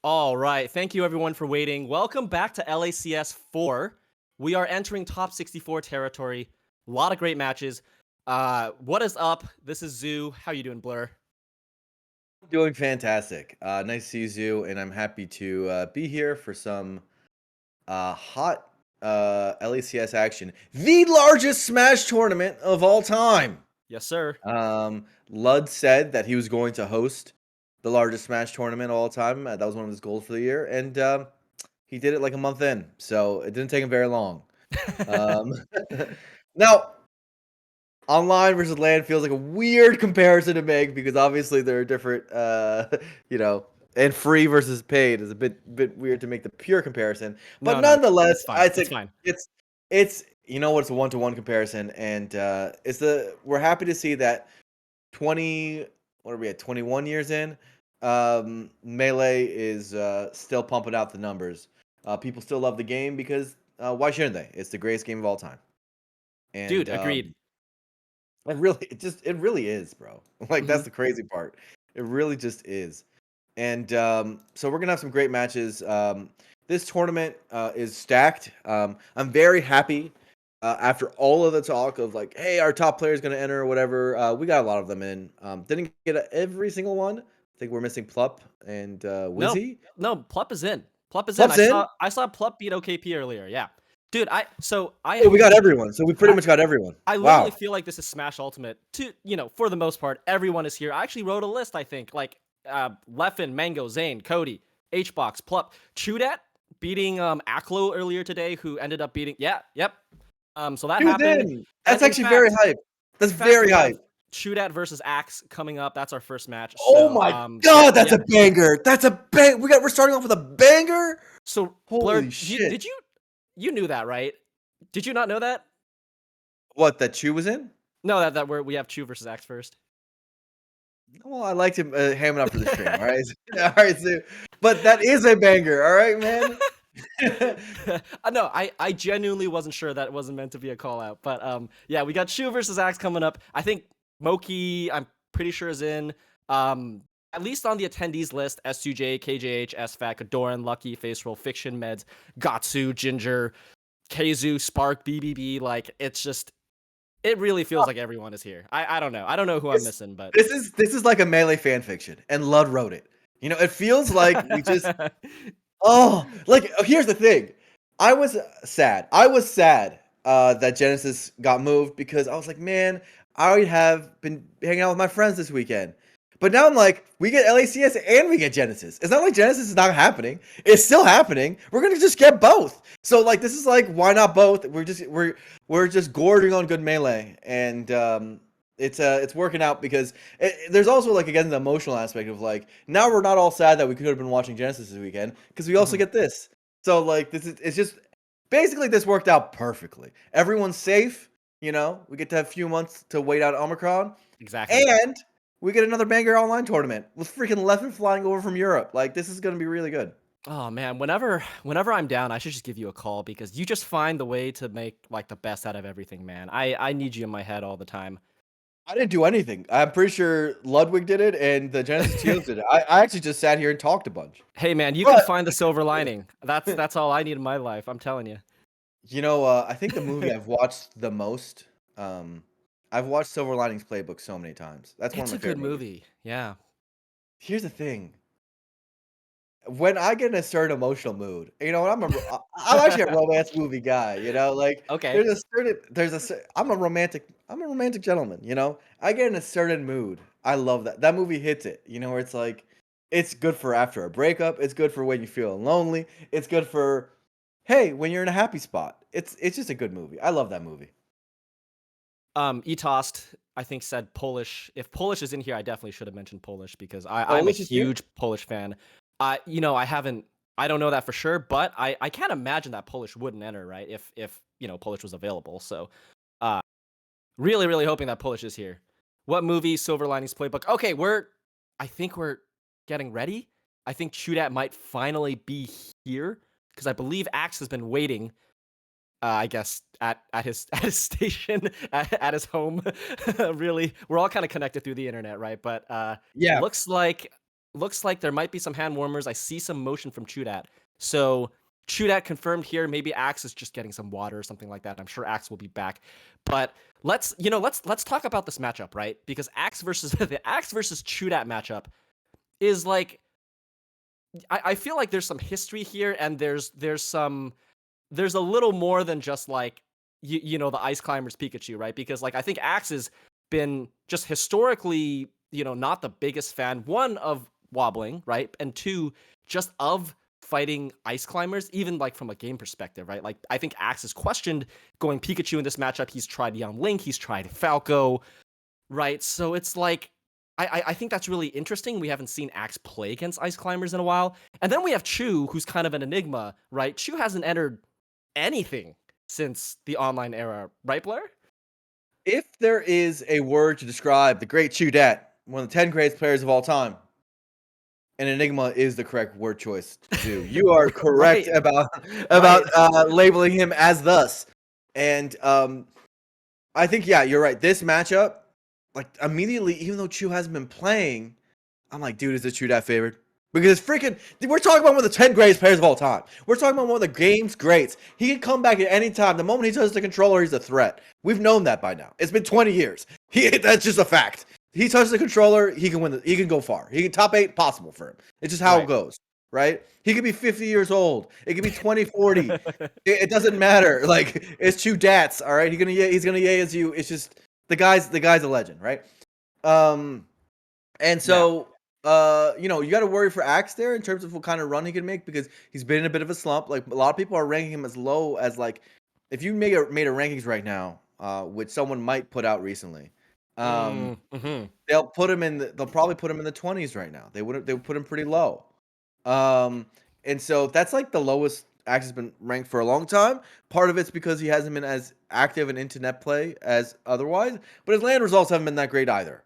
All right. Thank you, everyone, for waiting. Welcome back to LACS4. We are entering top 64 territory. A lot of great matches. What is up? This is Zoo. How you doing, Blur? Doing fantastic. Nice to see you, Zoo, and I'm happy to be here for some hot LACS action. The largest Smash tournament of all time. Yes, sir. Lud said that he was going to host the largest Smash tournament of all time. That was one of his goals for the year, and he did it like a month in, so it didn't take him very long. Um, now, online versus LAN feels like a weird comparison to make because obviously there are different, and free versus paid is a bit weird to make the pure comparison. But No. nonetheless, It's fine. I'd It's say fine. it's it's a 1-to-1 comparison, and we're happy to see that 20 what are we at 21 years in, Melee is still pumping out the numbers. People still love the game because why shouldn't they? It's the greatest game of all time, Dude, and agreed. it really is, bro. Like, hmm that's the crazy part. It really just is. And, so we're gonna have some great matches. This tournament, is stacked. I'm very happy, after all of the talk of, like, "Hey, our top player is gonna enter," or whatever, we got a lot of them in. Didn't get every single one. I think we're missing Plup and, No, Wizzy. no. Plup is in. Plup is in. Plup's in? I saw Plup beat OKP earlier. Yeah, dude. Oh, we got everyone. So we pretty much got everyone. I literally Wow. feel like this is Smash Ultimate. For the most part, everyone is here. I actually wrote a list, I think. Like, Leffen, Mango, Zain, Cody, HBox, Plup, ChuDat beating Aklo earlier today, who ended up beating. Yeah, yep. So that He was happened. in. And That's actually very hype. That's very we have hype. ChuDat versus Axe coming up. That's our first match. Oh So, my god, that's yeah. a banger. That's a bang. We're starting off with a banger. So, Holy Blur, shit. you knew that, right? Did you not know that? What, that Chew was in? No, that we have Chu versus Axe first. Well, I liked him hamming up for the stream. All right, all right, so, but that is a banger. All right, man. No, I genuinely wasn't sure that it wasn't meant to be a call out, but yeah, we got Shu versus Axe coming up. I think Moki, I'm pretty sure is in. At least on the attendees list: S2J, KJH, SFAT, Kadoran, Lucky, Face Roll, Fiction, Meds, Gatsu, Ginger, Keizu, Spark, BBB. Like, it really feels like everyone is here. I don't know. I don't know who I'm this, missing, but this is like a Melee fan fiction, and Lud wrote it. It feels like we just here's the thing. I was sad. That Genesis got moved because I was like, man, I already have been hanging out with my friends this weekend. But now I'm like, we get LACS and we get Genesis. It's not like Genesis is not happening. It's still happening. We're gonna just get both. So like, this is like, why not both? We're just gorging on good Melee, and it's working out because there's also, like, again, the emotional aspect of, like, now we're not all sad that we could have been watching Genesis this weekend because we also Mhm. get this. So like, it's just basically, this worked out perfectly. Everyone's safe. We get to have a few months to wait out Omicron, Exactly. and we get another banger online tournament with freaking Leffen flying over from Europe. Like, this is gonna be really good. Oh man, whenever I'm down, I should just give you a call because you just find the way to make like the best out of everything, man. I need you in my head all the time. I didn't do anything. I'm pretty sure Ludwig did it and the Genesis teams did it. I actually just sat here and talked a bunch. Hey man, you can But find the silver lining. That's all I need in my life. I'm telling you. I think the movie I've watched the most, I've watched Silver Linings Playbook so many times. That's one of It's my a good favorite movies. movie. Yeah. Here's the thing. When I get in a certain emotional mood, I'm actually a romance movie guy, like, Okay. I'm a romantic gentleman, I get in a certain mood. I love that. That movie hits it, where it's like, it's good for after a breakup, it's good for when you feel lonely, it's good for, hey, when you're in a happy spot. It's just a good movie. I love that movie. Etost, I think, said Polish. If Polish is in here, I definitely should have mentioned Polish because I'm a Polish is here? huge Polish fan. I don't know that for sure, but I can't imagine that Polish wouldn't enter, right? If Polish was available. So uh really, really hoping that Polish is here. What movie? Silver Linings Playbook. Okay, I think we're getting ready. I think ChuDat might finally be here because I believe Axe has been waiting. I guess at his at his station at his home. Really, we're all kind of connected through the internet, right? But Yeah. looks like looks like there might be some hand warmers. I see some motion from ChuDat. So ChuDat confirmed here. Maybe Axe is just getting some water or something like that. I'm sure Axe will be back. But let's talk about this matchup, right? Because Axe versus the Axe versus ChuDat matchup is like, I feel like there's some history here, and there's a little more than just like the Ice Climbers Pikachu, right? Because like I think Axe has been just historically, not the biggest fan, one, of wobbling, right? And two, just of fighting Ice Climbers, even like from a game perspective, right? Like I think Axe is questioned going Pikachu in this matchup. He's tried Young Link, he's tried Falco, right? So it's like I think that's really interesting. We haven't seen Axe play against Ice Climbers in a while. And then we have Chu, who's kind of an enigma, right? Chu hasn't entered anything since the online era, right, Blair? If there is a word to describe the great ChuDat, one of the 10 greatest players of all time, an enigma is the correct word choice to do. You are correct Right. about labeling him as thus. And I think, yeah, you're right. This matchup, like immediately, even though Chu hasn't been playing, I'm like, dude, is this ChuDat favored? Because it's freaking, we're talking about one of the 10 greatest players of all time. We're talking about one of the game's greats. He can come back at any time. The moment he touches the controller, he's a threat. We've known that by now. It's been 20 years. That's just a fact. He touches the controller, he can win. He can go far. He can top 8, possible for him. It's just how it goes, right? He could be 50 years old. It could be 2040. It doesn't matter. Like, it's ChuDats, all right? He's gonna yay as you. It's just the guy's a legend, right? And so. You got to worry for Axe there in terms of what kind of run he can make, because he's been in a bit of a slump. Like, a lot of people are ranking him as low as, like, if you made a rankings right now, which someone might put out recently, they'll probably put him in the 20s right now. They would put him pretty low. And so that's like the lowest Axe has been ranked for a long time. Part of it's because he hasn't been as active in internet play as otherwise, but his land results haven't been that great either,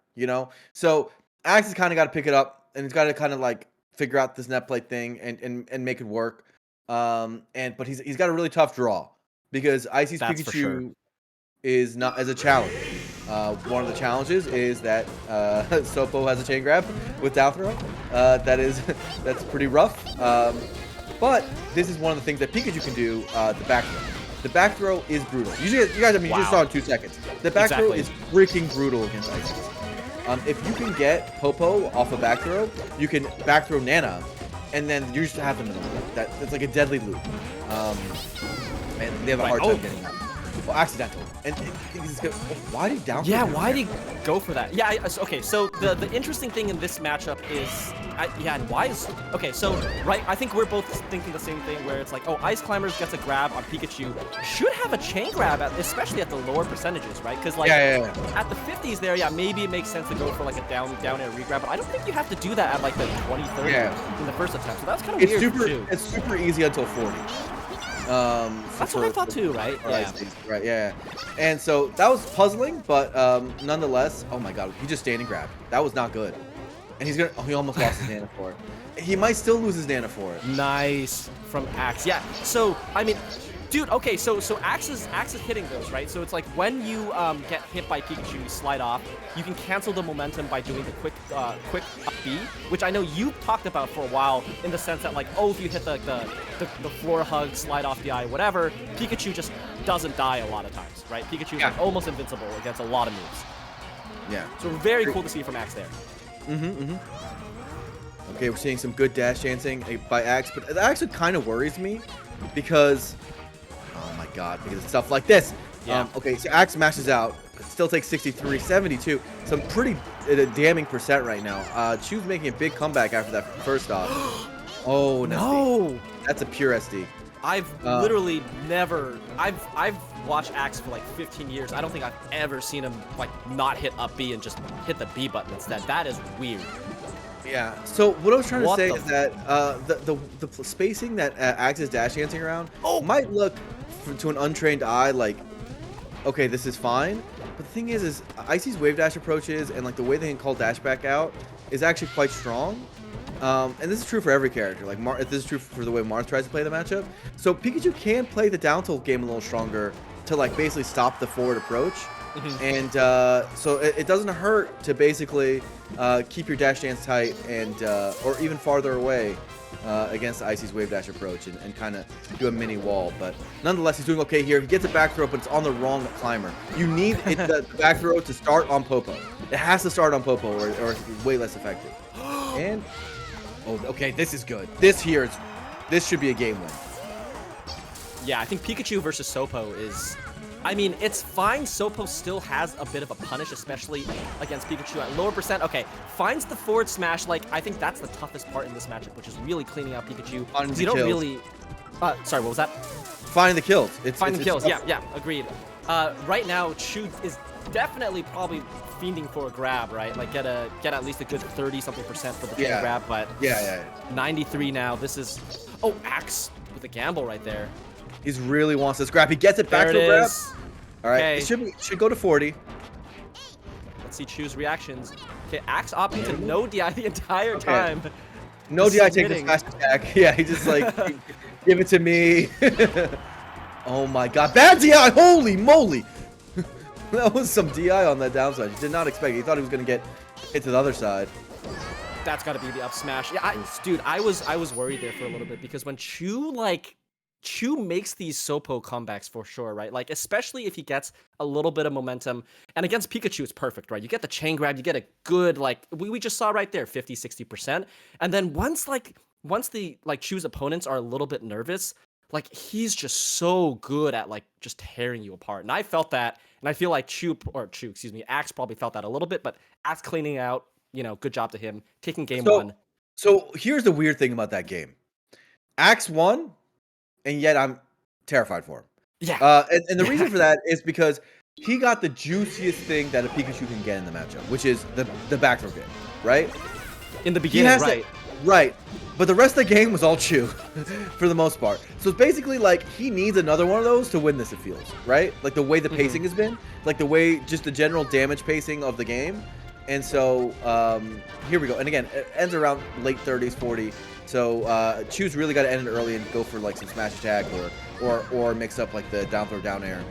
So Axe has kind of got to pick it up, and he's got to kind of like figure out this net play thing and make it work. But he's got a really tough draw, because Icy's Pikachu is not as a challenge. One of the challenges is that Sopo has a chain grab with down throw. That's pretty rough. But this is one of the things that Pikachu can do. The back throw. The back throw is brutal. You guys, you just saw in 2 seconds. The back throw is freaking brutal against Icy. If you can get Popo off a back throw, you can back throw Nana, and then you just have them in the loop. That's like a deadly loop. And they have a hard time getting that. Well, accidental. And why did he down? Yeah, why did he go for that? Yeah, okay, so the interesting thing in this matchup is, I think we're both thinking the same thing, where it's like, Ice Climbers gets a grab on Pikachu, should have a chain grab, especially at the lower percentages, right? Because like at the 50s there, maybe it makes sense to go for like a down air regrab, but I don't think you have to do that at like the 20, 30 in the first attempt. So that's kind of weird too. It's super easy until 40. That's what I thought too, right? Right, yeah. And so that was puzzling, but nonetheless, oh my god, he just standing grabbed. That was not good. And he almost lost his Nana for it. He might still lose his Nana for it. Nice from Axe. Yeah. So I mean, dude. Okay. So Axe is hitting those, right? So it's like when you get hit by Pikachu, you slide off. You can cancel the momentum by doing the quick up B, which I know you talked about for a while, in the sense that like, if you hit the floor hug, slide off the eye, whatever, Pikachu just doesn't die a lot of times, right? Pikachu is like almost invincible against a lot of moves. Yeah. So very cool to see from Axe there. Okay, we're seeing some good dash dancing by Axe, but that actually kind of worries me, because, oh my god, because of stuff like this. Okay, so Axe mashes out. It still takes 63, 72. Some pretty damning percent right now. Chu's making a big comeback after that first off. Oh, no. That's a pure SD. I've literally never. I've watched Axe for like 15 years. I don't think I've ever seen him like not hit up B and just hit the B button instead. That is weird. Yeah. So what I was trying to say is that the spacing that Axe is dash dancing around might look to an untrained eye like, okay, this is fine. But the thing is Icy's wave dash approaches and like the way they can call dash back out is actually quite strong. And this is true for every character. Like this is true for the way Mars tries to play the matchup. So Pikachu can play the down tilt game a little stronger to like basically stop the forward approach. And so it doesn't hurt to basically keep your dash dance tight and or even farther away against Icy's wave dash approach and kind of do a mini wall. But nonetheless, he's doing okay here. He gets a back throw, but it's on the wrong climber. You need the back throw to start on Popo. It has to start on Popo or it's way less effective. And oh, okay, this is good. This should be a game win. Yeah, I think Pikachu versus Sopo is... I mean, it's fine. Sopo still has a bit of a punish, especially against Pikachu at lower percent. Okay, finds the forward smash. Like, I think that's the toughest part in this matchup, which is really cleaning out Pikachu. You don't really... sorry, what was that? Finding the kills. Finding the kills, yeah, agreed. Right now, Chu is definitely probably fiending for a grab, right? Like, get at least a good 30-something% for the chain grab, but... Yeah. 93 now. This is... Oh, Axe with a gamble right there. He really wants this grab. He gets it back to grab. All right, okay. It should go to 40. Let's see Chu's reactions. Okay, Axe opting to no DI the entire time. No DI takes a fast attack. Yeah, he just like, give it to me. Oh my god, bad DI! Holy moly! That was some DI on that downside. He did not expect it. He thought he was gonna get hit to the other side. That's got to be the up smash. Yeah, dude, I was worried there for a little bit because when Chu makes these Sopo comebacks for sure, right? Like, especially if he gets a little bit of momentum. And against Pikachu, it's perfect, right? You get the chain grab, you get a good, like, we just saw right there, 50-60%. And then once the, Chu's opponents are a little bit nervous, like, he's just so good at, like, just tearing you apart. And I felt that, and I feel like Axe probably felt that a little bit, but Axe cleaning out, you know, good job to him, taking game one. So here's the weird thing about that game. Axe won, and yet I'm terrified for him. Yeah. And the reason for that is because he got the juiciest thing that a Pikachu can get in the matchup, which is the back throw game, right? In the beginning, right. Right. But the rest of the game was all Chu, for the most part. So it's basically like he needs another one of those to win this, it feels, right? Like the way the pacing has been, like the way just the general damage pacing of the game. And so here we go. And again, it ends around late 30s, 40. So Chu's really got to end it early and go for like some smash attack or mix up like the down throw down air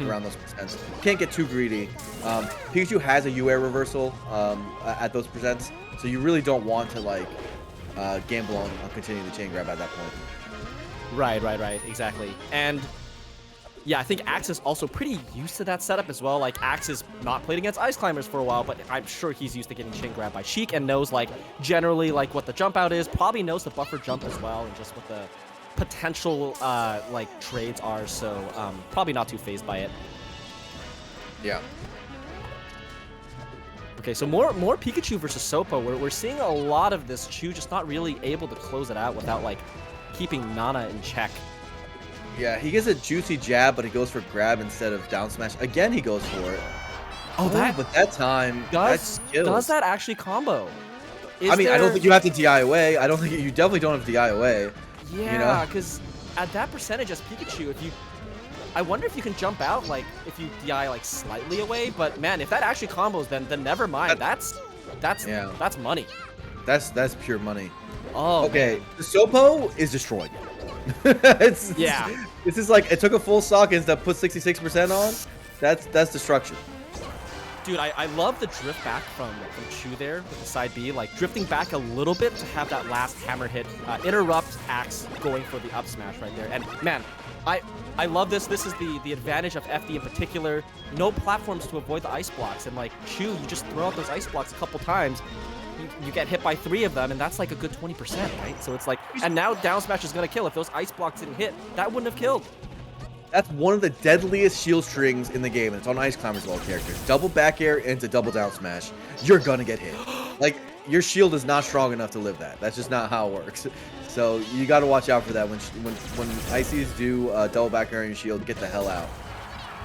around those percents. Can't get too greedy. Pikachu has a U-air reversal at those percents, so you really don't want to like gamble on continuing the chain grab at that point. Right, exactly. And yeah, I think Axe is also pretty used to that setup as well. Like, Axe has not played against Ice Climbers for a while, but I'm sure he's used to getting chain grabbed by Sheik and knows, like, generally, like, what the jump out is. Probably knows the buffer jump as well and just what the potential, like, trades are. So, probably not too phased by it. Yeah. Okay, so more Pikachu versus Sopo. We're seeing a lot of this Chu just not really able to close it out without, like, keeping Nana in check. Yeah, he gets a juicy jab, but he goes for grab instead of down smash. Again, he goes for it. But that time, does that actually combo? I mean, I don't think you have to DI away. I don't think you definitely don't have to DI away. Yeah, because at that percentage as Pikachu, I wonder if you can jump out, like, if you DI, like, slightly away. But, man, if that actually combos, then never mind. That's money. That's pure money. Oh, okay. Man. The Sopo is destroyed. This is like, it took a full stock and put 66% on. That's destruction. Dude, I love the drift back from Chu there with the side B, like drifting back a little bit to have that last hammer hit, interrupt Axe going for the up smash right there. And man, I love this. This is the advantage of FD in particular. No platforms to avoid the ice blocks, and like Chu, you just throw out those ice blocks a couple times. You get hit by 3 of them, and that's like a good 20%, right? So it's like, and now down smash is gonna kill. If those ice blocks didn't hit, that wouldn't have killed. That's one of the deadliest shield strings in the game, and it's on Ice Climbers of all characters. Double back air into double down smash. You're gonna get hit. Like, your shield is not strong enough to live that. That's just not how it works. So you got to watch out for that. When Ices do double back air in your shield, get the hell out.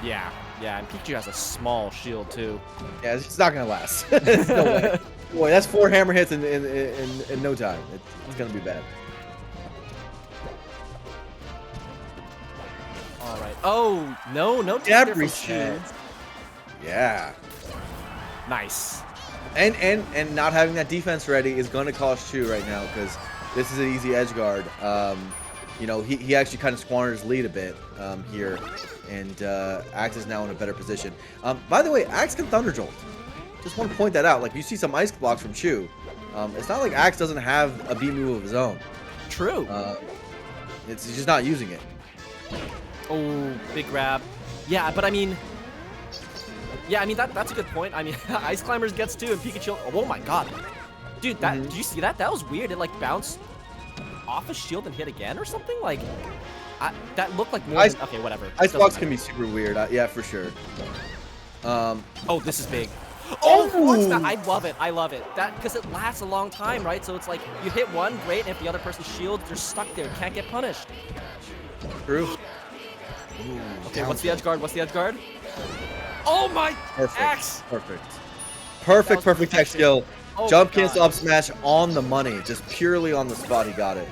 Yeah, and Pikachu has a small shield too. Yeah, it's not gonna last. There's no way. Boy, that's 4 hammer hits in no time. It's gonna be bad. All right. Oh no jab reset. Yeah. Nice. And not having that defense ready is gonna cost Chu right now because this is an easy edge guard. you know, he actually kind of squandered his lead a bit here, and Axe is now in a better position. By the way, Axe can Thunder Jolt. Just want to point that out. Like, you see some ice blocks from Chu. It's not like Axe doesn't have a B move of his own. True. He's just not using it. Oh, big grab. Yeah, but I mean, that's a good point. I mean, Ice Climbers gets 2 and Pikachu. Oh my god. Dude, did you see that? That was weird. It like bounced off his shield and hit again or something? Like, that looked like more than, okay, whatever. Ice blocks can be super weird. Yeah, for sure. Oh, this is big. Oh, I love it. I love it. That because it lasts a long time, right? So it's like you hit one, great, and if the other person's shield, they're stuck there, can't get punished. True. Ooh, okay, what's the edge guard? What's the edge guard? Oh my! Axe! Perfect tech skill. Oh Jump cancel up smash on the money, just purely on the spot. He got it.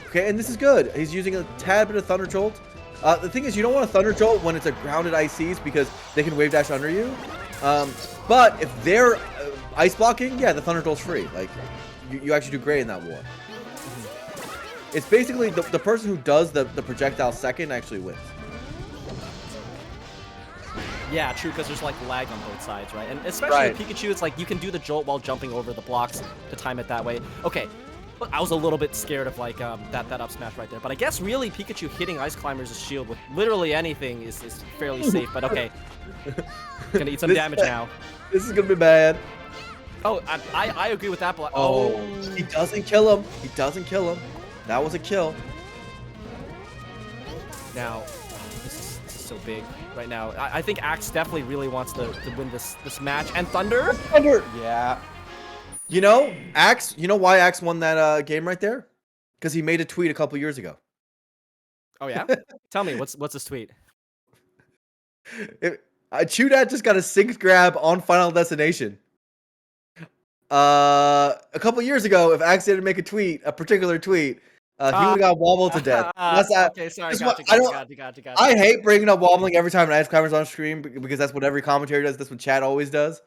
Okay, and this is good. He's using a tad bit of Thunder Jolt. The thing is, you don't want to Thunder Jolt when it's a grounded ICs because they can wave dash under you. But if they're ice blocking, yeah, the Thunder Jolt's free. Like, you actually do great in that war. It's basically the person who does the projectile second actually wins. Yeah, true, because there's like lag on both sides, right? And especially with Pikachu, it's like you can do the jolt while jumping over the blocks to time it that way. Okay, I was a little bit scared of like that up smash right there, but I guess really Pikachu hitting Ice Climbers' shield with literally anything is fairly safe. But okay, gonna eat some damage now. This is gonna be bad. Oh, I agree with that. Oh, he doesn't kill him. He doesn't kill him. That was a kill. Now, this is so big right now. I think Axe definitely really wants to win this match. And Thunder? Thunder! Yeah. You know, Axe, you know why Axe won that game right there? Because he made a tweet a couple years ago. Oh, yeah? Tell me, what's this tweet? ChuDat just got a 6th grab on Final Destination. A couple years ago, if Axe didn't make a particular tweet, he would have got wobbled to death. Okay, sorry, gotcha. I hate bringing up wobbling every time an Ice Climber's on stream because that's what every commentator does. That's what Chad always does.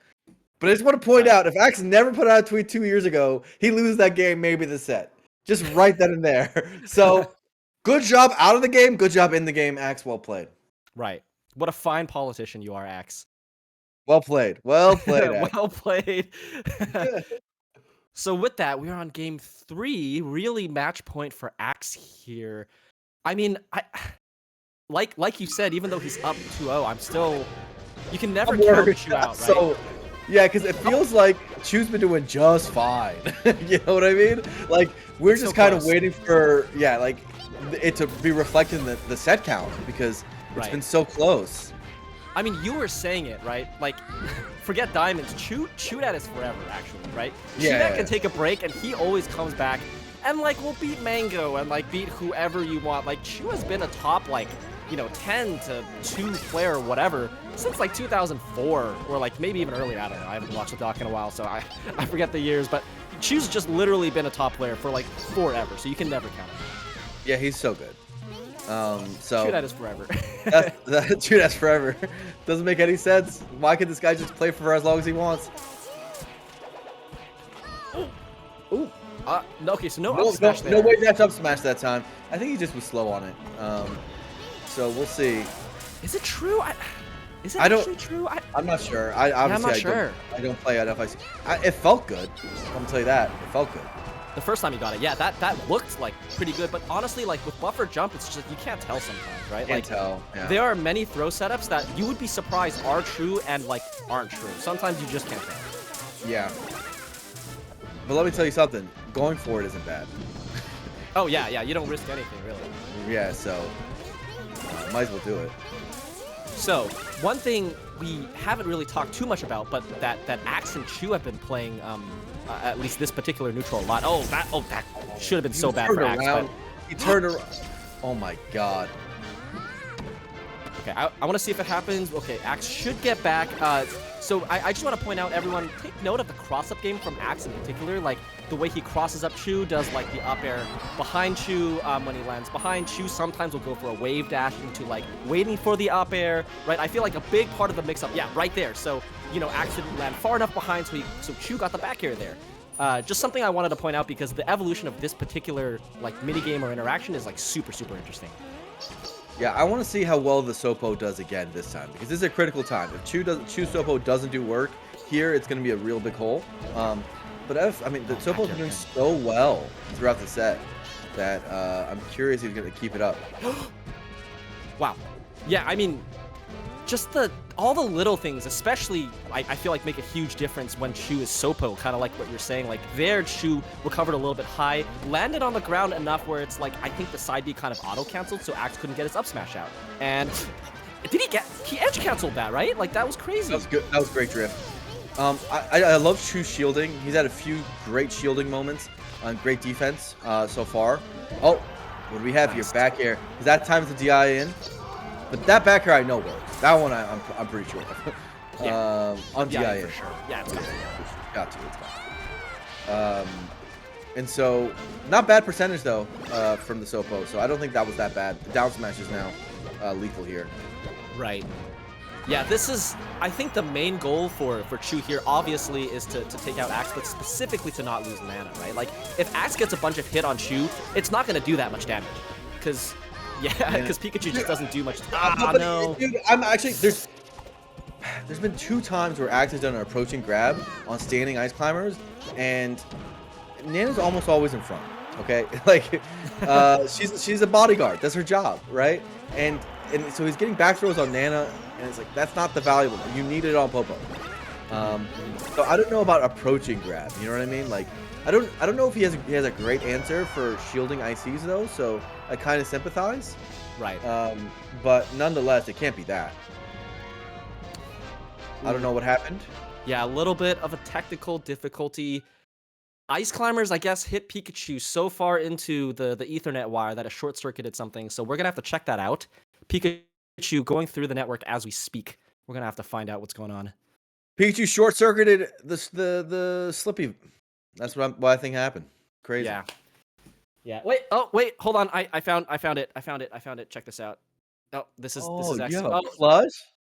But I just want to point out, if Axe never put out a tweet 2 years ago, he loses that game, maybe the set. Just right then and there. So, good job out of the game, good job in the game, Axe. Well played. Right. What a fine politician you are, Axe. Well played. Well played. Well played. So with that, we're on game 3. Really match point for Axe here. I mean, like you said, even though he's up 2-0, I'm still. You can never count Chu out, right? So, yeah, because it feels like Chu's been doing just fine. You know what I mean? Like, we're just kind of waiting for, like, it to be reflected in the set count because it's been so close. I mean, you were saying it, right? Like, forget diamonds. ChuDat is forever, actually, right? ChuDat can take a break, and he always comes back and, like, will beat Mango and, like, beat whoever you want. Like, Chu has been a top, like, you know, 10 to 2 player or whatever since, like, 2004 or, like, maybe even earlier. I don't know. I haven't watched the doc in a while, so I forget the years. But Chu's just literally been a top player for, like, forever, so you can never count him. Yeah, he's so good. So ChuDat is forever. ChuDat's forever. Doesn't make any sense. Why could this guy just play for as long as he wants? Ooh. Okay, so no up smash there. No way that's up smash that time. I think he just was slow on it. So we'll see. Is it true? Is it actually true? I'm not sure. I'm not sure. I don't play enough. It felt good. I'm gonna tell you that. It felt good. The first time you got it, yeah, that looked like pretty good. But honestly, like with buffer jump, it's just like, you can't tell sometimes, right? Can't tell. Yeah. There are many throw setups that you would be surprised are true and like aren't true. Sometimes you just can't tell. Yeah. But let me tell you something. Going for it isn't bad. Oh yeah, you don't risk anything really. Yeah, so might as well do it. So one thing we haven't really talked too much about, but that Axe and Chu have been playing. At least this particular neutral a lot. Oh, that should have been so bad for Axe. But... He turned around. Oh my god. Okay, I want to see if it happens. Okay, Axe should get back. So I just want to point out, everyone, take note of the cross-up game from Axe in particular. Like, the way he crosses up Chu, does, like, the up air behind Chu when he lands behind Chu. Sometimes will go for a wave dash into, like, waiting for the up air, right? I feel like a big part of the mix-up, yeah, right there. So, you know, Axe didn't land far enough behind, so Chu got the back air there. Just something I wanted to point out because the evolution of this particular like minigame or interaction is like super interesting. Yeah, I want to see how well the Sopo does again this time because this is a critical time. If Chu Sopo doesn't do work here, it's going to be a real big hole. But I mean, the Sopo's been doing so well throughout the set that I'm curious if he's going to keep it up. Wow. Yeah, I mean, just all the little things, especially, I feel like make a huge difference when Chu is Sopo, kind of like what you're saying. Like there, Chu recovered a little bit high, landed on the ground enough where it's like, I think the side B kind of auto-canceled, so Axe couldn't get his up smash out. And he edge-canceled that, right? Like that was crazy. That was good. That was great drift. I love Chu's shielding. He's had a few great shielding moments on great defense so far. Oh, what do we have here? Back air. Is that time the DI in? But that back air I know works. That one I'm pretty sure of. Yeah. On DI for sure. Yeah, it's got to. It's got to. And so, not bad percentage though from the Sopo. So I don't think that was that bad. The down smash is now lethal here. Right. Yeah, this is, I think the main goal for Chu here obviously is to take out Axe, but specifically to not lose mana, right? Like, if Axe gets a bunch of hit on Chu, it's not going to do that much damage. Because, because Pikachu just doesn't do much. No. Dude, I'm actually, there's been 2 times where Axe has done an approaching grab on standing ice climbers, and Nana's almost always in front, okay? Like, she's a bodyguard. That's her job, right? And so he's getting back throws on Nana, and it's like, that's not the valuable one. You need it on Popo. So I don't know about approaching grab, you know what I mean? Like, I don't know if he has a great answer for shielding ICs though, so I kind of sympathize. Right. But nonetheless, it can't be that. I don't know what happened. Yeah, a little bit of a technical difficulty. Ice climbers, I guess, hit Pikachu so far into the Ethernet wire that it short-circuited something, so we're gonna have to check that out. Pikachu going through the network as we speak. We're gonna have to find out what's going on. Pikachu short-circuited the Slippy. That's what I think happened. Crazy. Yeah. Yeah. Wait. Oh, wait. Hold on. I found it. Check this out. Oh, this is actually. Oh, plush?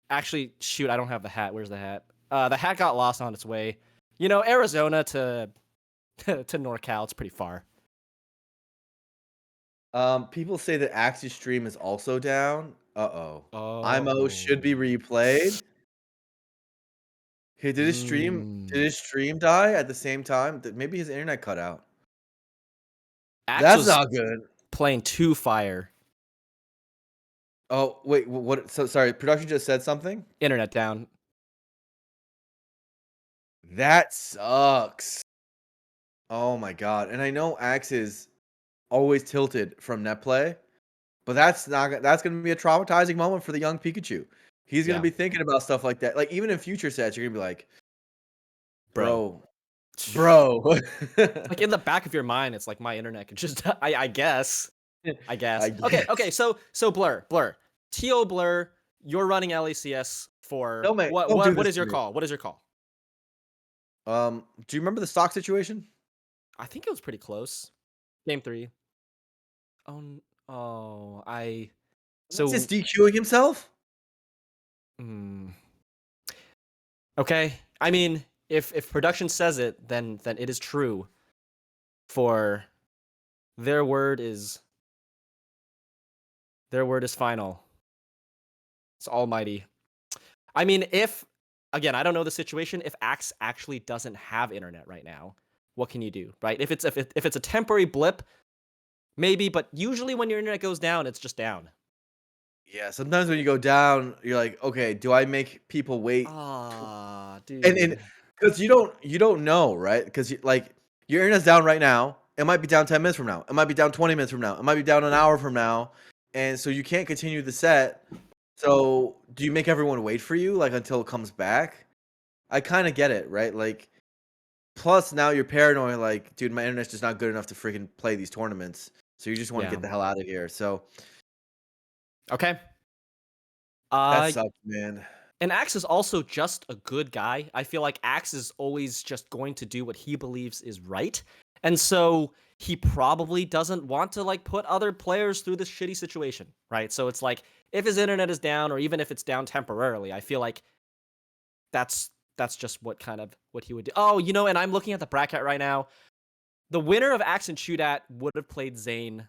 Actually, shoot. I don't have the hat. Where's the hat? The hat got lost on its way. You know, Arizona to NorCal. It's pretty far. People say that Axe's stream is also down. Uh-oh. Oh. IMO should be replayed. Hey, did his stream die at the same time? Maybe his internet cut out. That's not good. Playing too fire. Oh, wait, what? So sorry, production just said something? Internet down. That sucks. Oh my god. And I know Axe is always tilted from net play, but that's going to be a traumatizing moment for the young Pikachu. He's going to be thinking about stuff like that. Like, even in future sets, you're going to be like, bro. Like, in the back of your mind, it's like, my internet could just, I guess. Okay, so Blur. T.O. Blur, you're running LACS for, what is your call? What is your call? Do you remember the stock situation? I think it was pretty close. Game 3. So just DQing himself? Okay. I mean, if production says it, then it is true. For their word is final. It's almighty. I mean, again, I don't know the situation. If Axe actually doesn't have internet right now, what can you do, right? If it's a temporary blip, maybe, but usually when your internet goes down, it's just down. Yeah, sometimes when you go down, you're like, okay, do I make people wait? Dude. And because you don't know, right? Because like your internet's down right now. It might be down 10 minutes from now. It might be down 20 minutes from now. It might be down an hour from now. And so you can't continue the set. So do you make everyone wait for you like until it comes back? I kind of get it, right? Like, plus now you're paranoid, like, dude, my internet's just not good enough to freaking play these tournaments. So you just want to get the hell out of here. So okay. That sucks, man. And Axe is also just a good guy. I feel like Axe is always just going to do what he believes is right. And so he probably doesn't want to like put other players through this shitty situation, right? So it's like if his internet is down or even if it's down temporarily, I feel like that's that's just what he would do. Oh, and I'm looking at the bracket right now. The winner of Axe and ChuDat would have played Zain